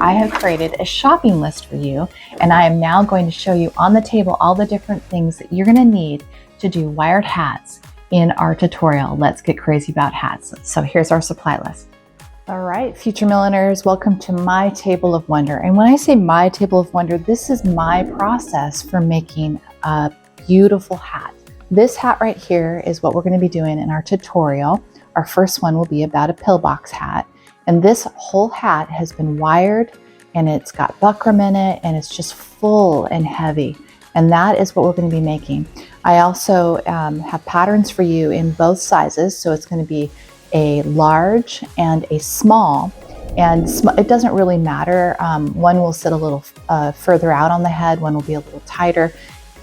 I have created a shopping list for you, and I am now going to show you on the table all the different things that you're going to need to do wired hats in our tutorial. Let's get crazy about hats. So here's our supply list. All right, future milliners, welcome to my table of wonder. And when I say my table of wonder, this is my process for making a beautiful hat. This hat right here is what we're going to be doing in our tutorial. Our first one will be about a pillbox hat. And this whole hat has been wired and it's got buckram in it and it's just full and heavy. And that is what we're going to be making. I also have patterns for you in both sizes. So it's going to be a large and a small. And it doesn't really matter. One will sit a little further out on the head, one will be a little tighter.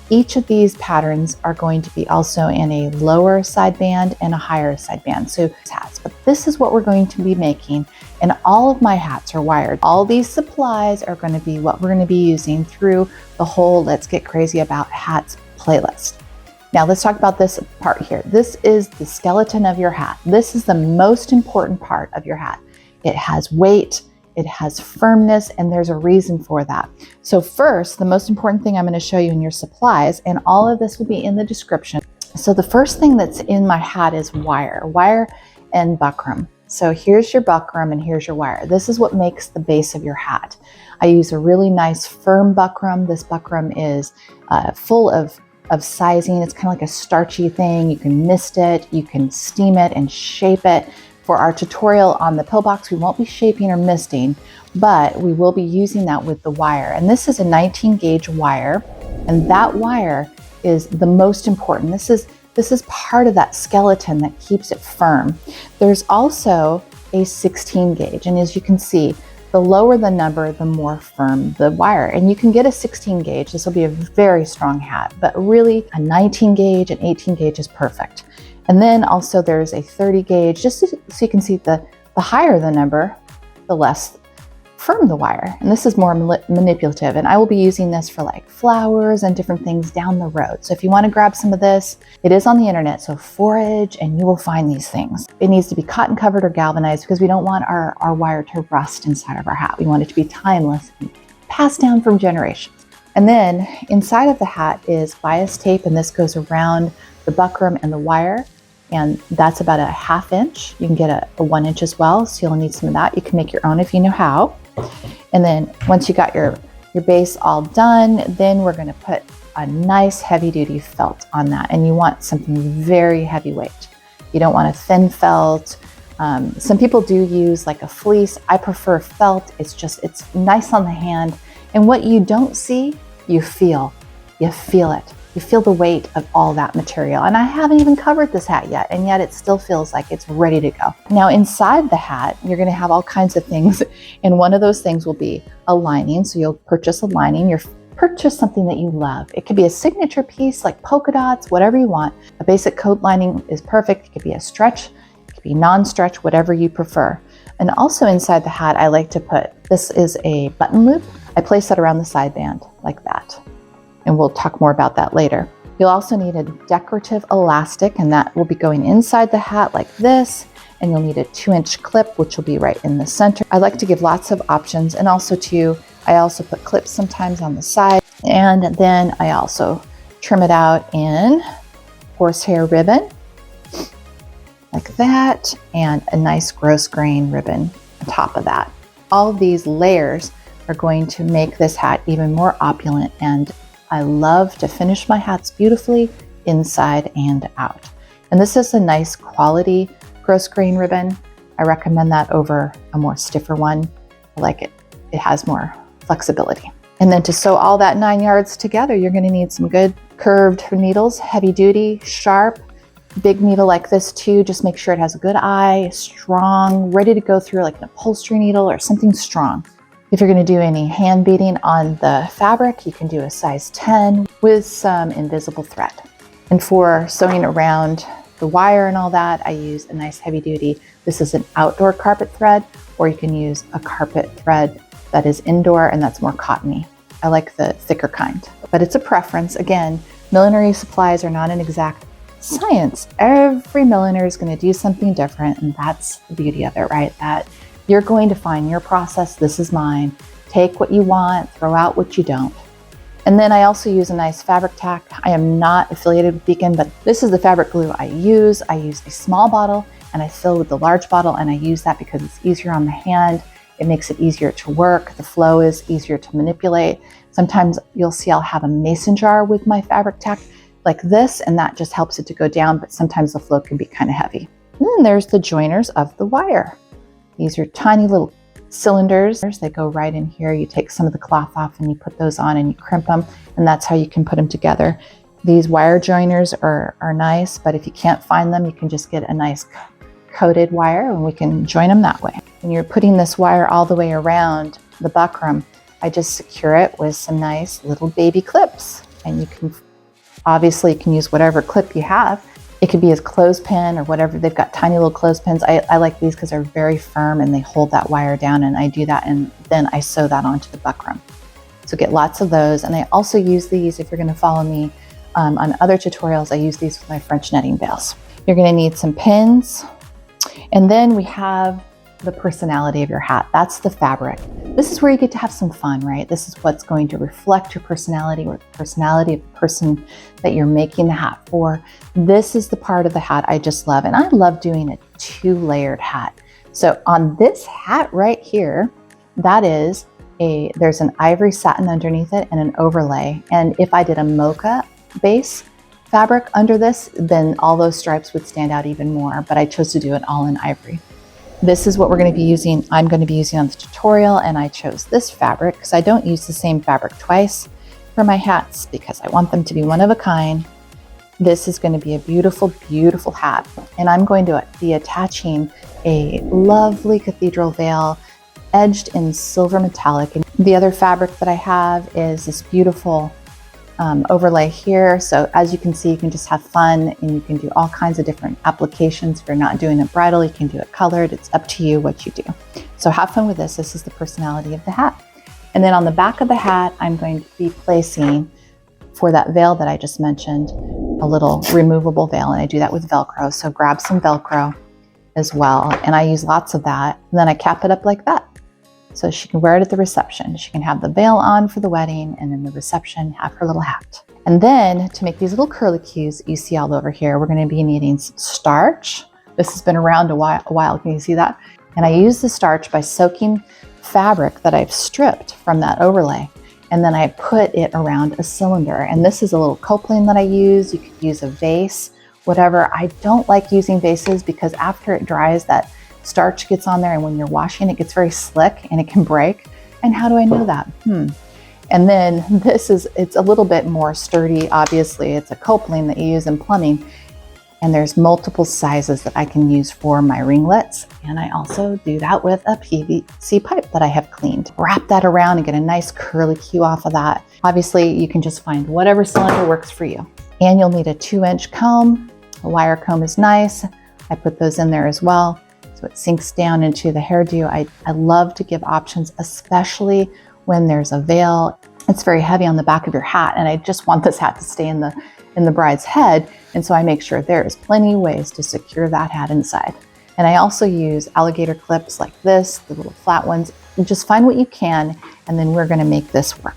Each of these patterns are going to be also in a lower side band and a higher side band. So hats, but this is what we're going to be making, and all of my hats are wired. All these supplies are going to be what we're going to be using through the whole Let's Get Crazy About Hats playlist. Now let's talk about this part here. This is the skeleton of your hat. This is the most important part of your hat. It has weight, it has firmness, and there's a reason for that. So first, the most important thing I'm going to show you in your supplies, and all of this will be in the description. So the first thing that's in my hat is wire and buckram. So here's your buckram and here's your wire. This is what makes the base of your hat. I use a really nice firm buckram. This buckram is full of sizing. It's kind of like a starchy thing. You can mist it, you can steam it and shape it. For our tutorial on the pillbox, we won't be shaping or misting, but we will be using that with the wire. And this is a 19 gauge wire, and that wire is the most important. This is part of that skeleton that keeps it firm. There's also a 16 gauge, and as you can see, the lower the number, the more firm the wire. And you can get a 16 gauge. This will be a very strong hat, but really a 19 gauge and 18 gauge is perfect. And then also there's a 30 gauge, just so you can see the higher the number, the less firm the wire. And this is more manipulative. And I will be using this for like flowers and different things down the road. So if you want to grab some of this, it is on the internet. So forage and you will find these things. It needs to be cotton covered or galvanized because we don't want our wire to rust inside of our hat. We want it to be timeless and passed down from generations. And then inside of the hat is bias tape, and this goes around the buckram and the wire. And that's about a ½ inch. You can get a 1 inch as well, so you'll need some of that. You can make your own if you know how. And then once you got your base all done, then we're going to put a nice heavy duty felt on that. And you want something very heavyweight. You don't want a thin felt. Some people do use like a fleece. I prefer felt. It's nice on the hand. And what you don't see, you feel. You feel it. You feel the weight of all that material. And I haven't even covered this hat yet, and yet it still feels like it's ready to go. Now inside the hat, you're gonna have all kinds of things. And one of those things will be a lining. So you'll purchase a lining. You'll purchase something that you love. It could be a signature piece like polka dots, whatever you want. A basic coat lining is perfect. It could be a stretch, it could be non-stretch, whatever you prefer. And also inside the hat, I like to put, this is a button loop. I place that around the side band like that. And we'll talk more about that later. You'll also need a decorative elastic, and that will be going inside the hat like this. And you'll need a 2-inch clip, which will be right in the center. I like to give lots of options, and also I also put clips sometimes on the side. And then I also trim it out in horsehair ribbon, like that, and a nice gross grain ribbon on top of that. All of these layers are going to make this hat even more opulent, and I love to finish my hats beautifully inside and out. And this is a nice quality gross grain ribbon. I recommend that over a more stiffer one. I like it. It has more flexibility. And then to sew all that 9 yards together, you're going to need some good curved needles, heavy duty, sharp, big needle like this too. Just make sure it has a good eye, strong, ready to go through like an upholstery needle or something strong. If you're going to do any hand beading on the fabric, you can do a size 10 with some invisible thread. And for sewing around the wire and all that, I use a nice heavy duty. This is an outdoor carpet thread, or you can use a carpet thread that is indoor and that's more cottony. I like the thicker kind, but it's a preference. Again, millinery supplies are not an exact science. Every milliner is going to do something different, and that's the beauty of it, right? That You're going to find your process. This is mine. Take what you want, throw out what you don't. And then I also use a nice fabric tack. I am not affiliated with Beacon, but this is the fabric glue I use. I use a small bottle and I fill with the large bottle, and I use that because it's easier on the hand. It makes it easier to work. The flow is easier to manipulate. Sometimes you'll see I'll have a mason jar with my fabric tack like this, and that just helps it to go down, but sometimes the flow can be kind of heavy. And then there's the joiners of the wire. These are tiny little cylinders. They go right in here. You take some of the cloth off and you put those on and you crimp them, and that's how you can put them together. These wire joiners are nice, but if you can't find them, you can just get a nice coated wire and we can join them that way. When you're putting this wire all the way around the buckram, I just secure it with some nice little baby clips, and you can obviously use whatever clip you have. It could be a clothespin or whatever. They've got tiny little clothespins. I like these because they're very firm and they hold that wire down, and I do that and then I sew that onto the buckram. So get lots of those. And I also use these, if you're going to follow me on other tutorials, I use these with my French netting veils. You're going to need some pins. And then we have the personality of your hat. That's the fabric. This is where you get to have some fun, right? This is what's going to reflect your personality or the personality of the person that you're making the hat for. This is the part of the hat I just love. And I love doing a 2-layered hat. So on this hat right here, there's an ivory satin underneath it and an overlay. And if I did a mocha base fabric under this, then all those stripes would stand out even more, but I chose to do it all in ivory. This is what I'm going to be using on the tutorial, and I chose this fabric because I don't use the same fabric twice for my hats because I want them to be one of a kind. This is going to be a beautiful, beautiful hat, and I'm going to be attaching a lovely cathedral veil edged in silver metallic. And the other fabric that I have is this beautiful overlay here. So as you can see, you can just have fun and you can do all kinds of different applications. If you're not doing it bridal, you can do it colored. It's up to you what you do. So have fun with this. This is the personality of the hat. And then on the back of the hat, I'm going to be placing, for that veil that I just mentioned, a little removable veil. And I do that with Velcro. So grab some Velcro as well. And I use lots of that. And then I cap it up like that. So she can wear it at the reception. She can have the veil on for the wedding, and in the reception, have her little hat. And then to make these little curlicues you see all over here, we're going to be needing some starch. This has been around a while. Can you see that? And I use the starch by soaking fabric that I've stripped from that overlay. And then I put it around a cylinder. And this is a little copeland that I use. You could use a vase, whatever. I don't like using vases because after it dries, that starch gets on there, and when you're washing, it gets very slick and it can break. And how do I know that? And then it's a little bit more sturdy. Obviously, it's a copeland that you use in plumbing. And there's multiple sizes that I can use for my ringlets. And I also do that with a PVC pipe that I have cleaned. Wrap that around and get a nice curlicue off of that. Obviously, you can just find whatever cylinder works for you. And you'll need a 2-inch comb. A wire comb is nice. I put those in there as well, so it sinks down into the hairdo. I love to give options, especially when there's a veil. It's very heavy on the back of your hat, and I just want this hat to stay in the bride's head. And so I make sure there's plenty of ways to secure that hat inside. And I also use alligator clips like this, the little flat ones. You just find what you can, and then we're gonna make this work.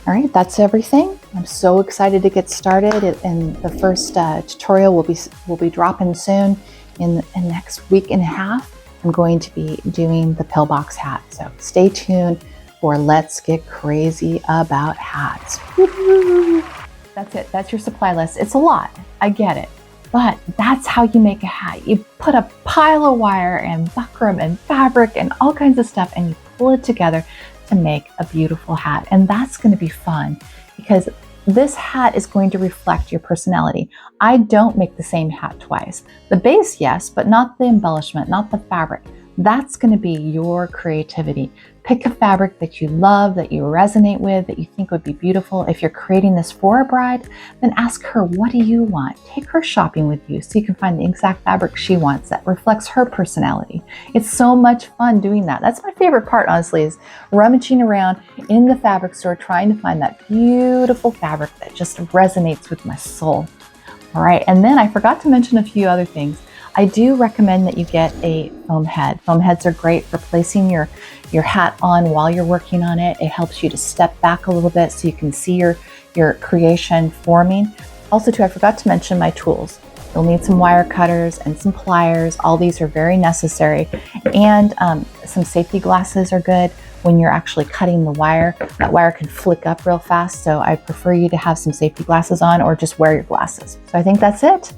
All right, that's everything. I'm so excited to get started. And the first tutorial will be dropping soon. In the next week and a half, I'm going to be doing the pillbox hat. So stay tuned for Let's Get Crazy About Hats. Woo-hoo. That's it. That's your supply list. It's a lot. I get it. But that's how you make a hat. You put a pile of wire and buckram and fabric and all kinds of stuff, and you pull it together to make a beautiful hat. And that's going to be fun because this hat is going to reflect your personality. I don't make the same hat twice. The base, yes, but not the embellishment, not the fabric. That's going to be your creativity. Pick a fabric that you love, that you resonate with, that you think would be beautiful. If you're creating this for a bride, then ask her, what do you want? Take her shopping with you so you can find the exact fabric she wants that reflects her personality. It's so much fun doing that. That's my favorite part, honestly, is rummaging around in the fabric store, trying to find that beautiful fabric that just resonates with my soul. All right, and then I forgot to mention a few other things. I do recommend that you get a foam head. Foam heads are great for placing your hat on while you're working on it. It helps you to step back a little bit so you can see your creation forming. Also too, I forgot to mention my tools. You'll need some wire cutters and some pliers. All these are very necessary. And some safety glasses are good when you're actually cutting the wire. That wire can flick up real fast, so I prefer you to have some safety glasses on or just wear your glasses. So I think that's it.